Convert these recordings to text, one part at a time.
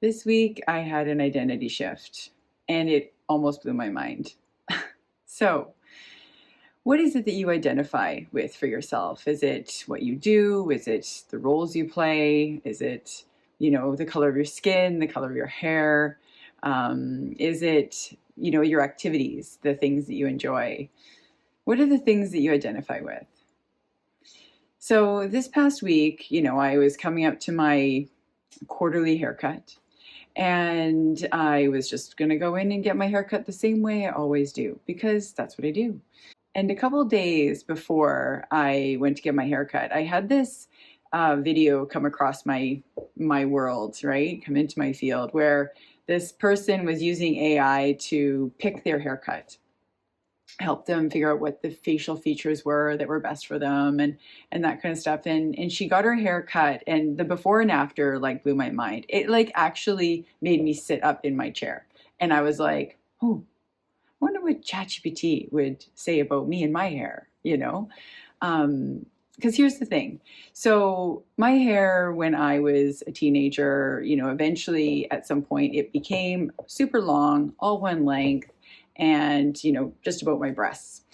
This week I had an identity shift and it almost blew my mind. So, what is it that you identify with for yourself? Is it what you do? Is it the roles you play? Is it, the color of your skin, the color of your hair? Is it, your activities, the things that you enjoy? What are the things that you identify with? So, this past week, I was coming up to my quarterly haircut. And I was just going to go in and get my hair cut the same way I always do, because that's what I do. And a couple of days before I went to get my hair cut, I had this video come across my world, right? Come into my field, where this person was using AI to pick their haircut, help them figure out what the facial features were that were best for them, and that kind of stuff. And she got her hair cut, and the before and after like blew my mind. It like actually made me sit up in my chair. And I was like, oh, I wonder what ChatGPT would say about me and my hair, because here's the thing. So my hair, when I was a teenager, eventually at some point it became super long, all one length, and just about my breasts,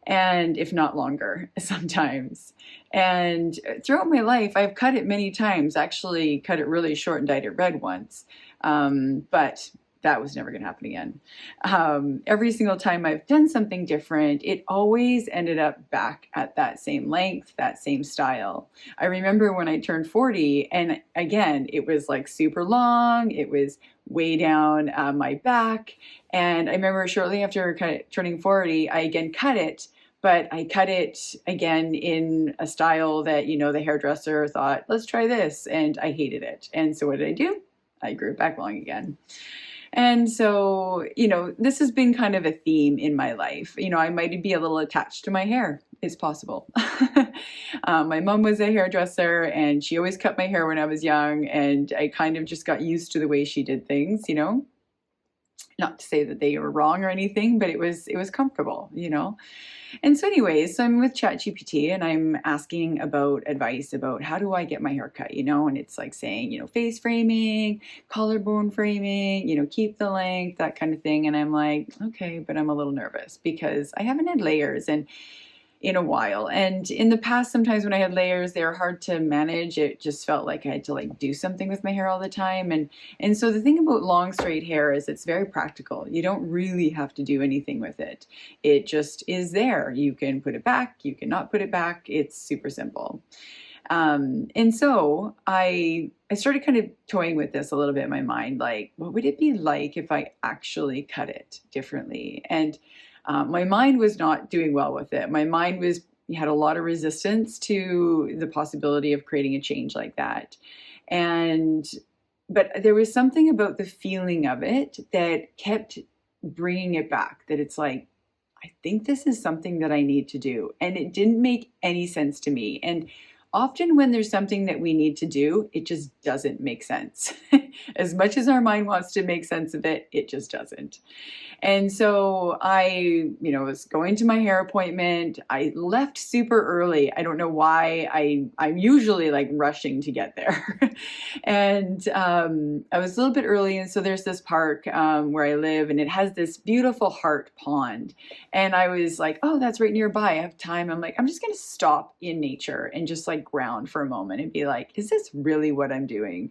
and if not longer sometimes. And throughout my life I've cut it many times, actually cut it really short and dyed it red once, but that was never going to happen again. Every single time I've done something different, it always ended up back at that same length, that same style. I remember when I turned 40, and again, it was like super long. It was way down my back. And I remember shortly after turning 40, I again cut it, but I cut it again in a style that, the hairdresser thought, let's try this. And I hated it. And so what did I do? I grew it back long again. And so, this has been kind of a theme in my life. I might be a little attached to my hair. It's possible. My mom was a hairdresser, and she always cut my hair when I was young. And I kind of just got used to the way she did things, not to say that they were wrong or anything, but it was comfortable, And so anyways, so I'm with ChatGPT and I'm asking about advice about how do I get my hair cut, and it's like saying, face framing, collarbone framing, keep the length, that kind of thing. And I'm like, okay, but I'm a little nervous because I haven't had layers in a while. And in the past, sometimes when I had layers, they were hard to manage. It just felt like I had to do something with my hair all the time. And so the thing about long straight hair is it's very practical. You don't really have to do anything with it. It just is there. You can put it back, you cannot put it back. It's super simple. And so I started kind of toying with this a little bit in my mind, like, what would it be like if I actually cut it differently? And my mind was not doing well with it. My mind had a lot of resistance to the possibility of creating a change like that. But there was something about the feeling of it that kept bringing it back, that it's like, I think this is something that I need to do. And it didn't make any sense to me. And often when there's something that we need to do, it just doesn't make sense. As much as our mind wants to make sense of it, it just doesn't. And so I, was going to my hair appointment. I left super early. I don't know why. I'm usually like rushing to get there. And I was a little bit early. And so there's this park where I live, and it has this beautiful heart pond. And I was like, oh, that's right nearby. I have time. I'm like, I'm just going to stop in nature and just like ground for a moment and be like, is this really what I'm doing?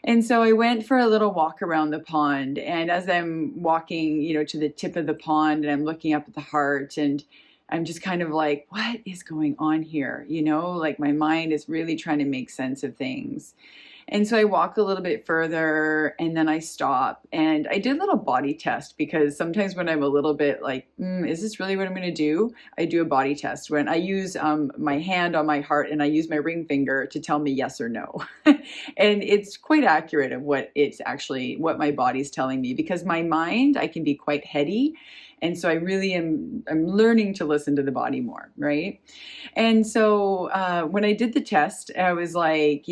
And so I went for a little walk around the pond. And as I'm walking, to the tip of the pond, and I'm looking up at the heart, and I'm just kind of like, what is going on here? Like my mind is really trying to make sense of things. And so I walk a little bit further, and then I stop, and I did a little body test, because sometimes when I'm a little bit like, is this really what I'm going to do? I do a body test when I use my hand on my heart, and I use my ring finger to tell me yes or no. And it's quite accurate of what my body's telling me, because my mind, I can be quite heady. And so I really I'm learning to listen to the body more, right? And so when I did the test, I was like,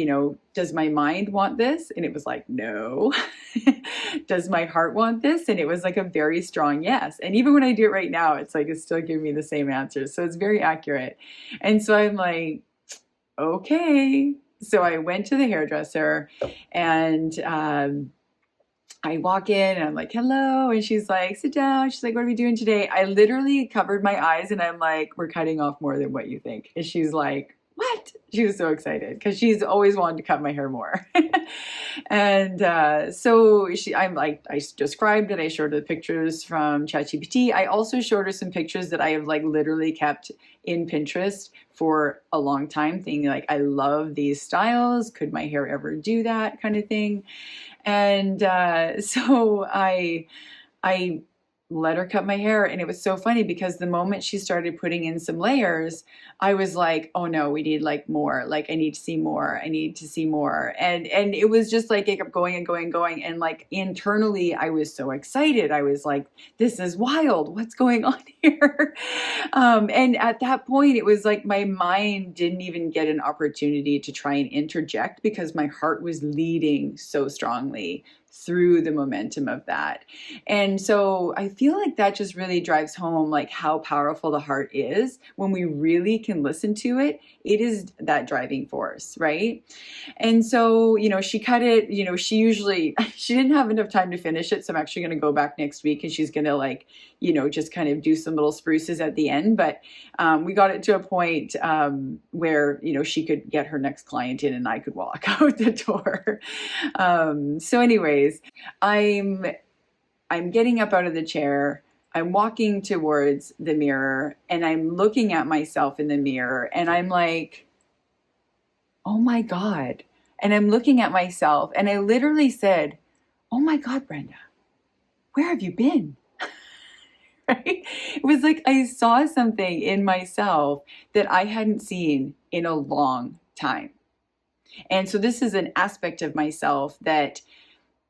does my mind want this? And it was like, no. Does my heart want this? And it was like a very strong yes. And even when I do it right now, it's like, it's still giving me the same answers. So it's very accurate. And so I'm like, okay. So I went to the hairdresser, and I walk in and I'm like, hello. And she's like, sit down. She's like, what are we doing today? I literally covered my eyes and I'm like, we're cutting off more than what you think. And she's like, what? She was so excited because she's always wanted to cut my hair more. And I'm like, I described it. I showed her the pictures from ChatGPT. I also showed her some pictures that I have like literally kept in Pinterest for a long time, thinking like, I love these styles. Could my hair ever do that kind of thing? And so I let her cut my hair, and it was so funny because the moment she started putting in some layers, I was like, oh no, we need like more. Like I need to see more. I need to see more. And it was just like it kept going and going and going. And like internally, I was so excited. I was like, this is wild. What's going on here? And at that point, it was like my mind didn't even get an opportunity to try and interject because my heart was leading so strongly through the momentum of that. And so I feel like that just really drives home like how powerful the heart is when we really can listen to it. It is that driving force, right? And so, she cut it, she didn't have enough time to finish it. So I'm actually going to go back next week and she's going to like, just kind of do some little spruces at the end. But we got it to a point where, she could get her next client in and I could walk out the door. So anyways, I'm getting up out of the chair. I'm walking towards the mirror and I'm looking at myself in the mirror and I'm like, oh my God. And I'm looking at myself and I literally said, oh my God, Brenda, where have you been? Right? It was like I saw something in myself that I hadn't seen in a long time. And so this is an aspect of myself that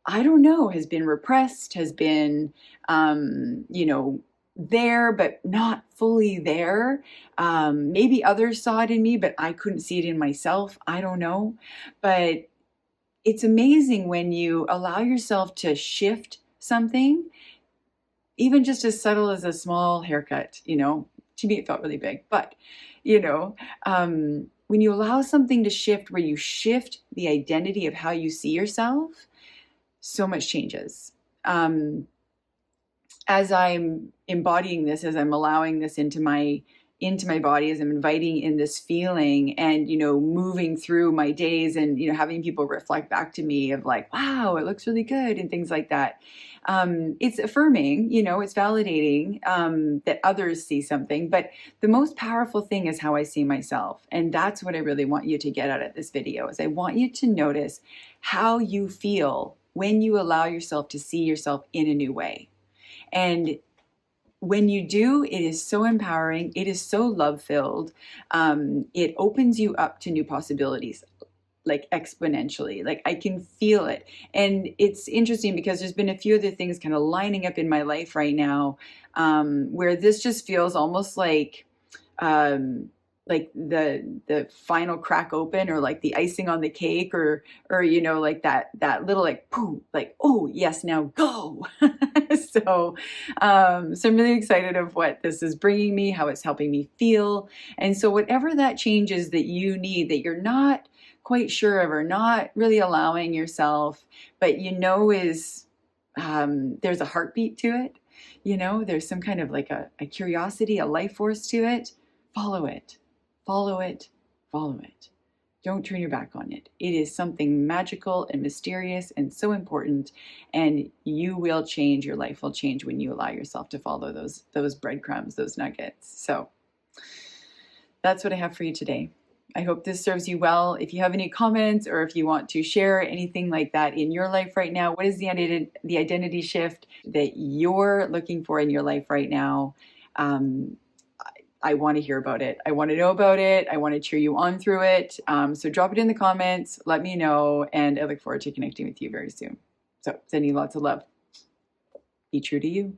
I don't know, has been repressed, has been, there, but not fully there. Maybe others saw it in me, but I couldn't see it in myself. I don't know. But it's amazing when you allow yourself to shift something, even just as subtle as a small haircut, to me, it felt really big. But, when you allow something to shift, where you shift the identity of how you see yourself, so much changes. As I'm embodying this, as I'm allowing this into my body, as I'm inviting in this feeling and, moving through my days and, having people reflect back to me of like, wow, it looks really good and things like that. It's affirming, it's validating that others see something. But the most powerful thing is how I see myself. And that's what I really want you to get out of this video is I want you to notice how you feel when you allow yourself to see yourself in a new way. And when you do, it is so empowering. It is so love-filled. It opens you up to new possibilities, like exponentially. Like I can feel it. And it's interesting because there's been a few other things kind of lining up in my life right now where this just feels almost like the final crack open or like the icing on the cake or like that little like pooh, like, oh yes, now go. So I'm really excited of what this is bringing me, how it's helping me feel. And so whatever that change is that you need, that you're not quite sure of or not really allowing yourself, but is there's a heartbeat to it, there's some kind of like a curiosity, a life force to it. Follow it. Follow it, follow it. Don't turn your back on it. It is something magical and mysterious and so important, and you will change. Your life will change when you allow yourself to follow those breadcrumbs, those nuggets. So that's what I have for you today. I hope this serves you well. If you have any comments or if you want to share anything like that in your life right now, what is the identity shift that you're looking for in your life right now? I want to hear about it. I want to know about it. I want to cheer you on through it. So drop it in the comments. Let me know. And I look forward to connecting with you very soon. So sending you lots of love. Be true to you.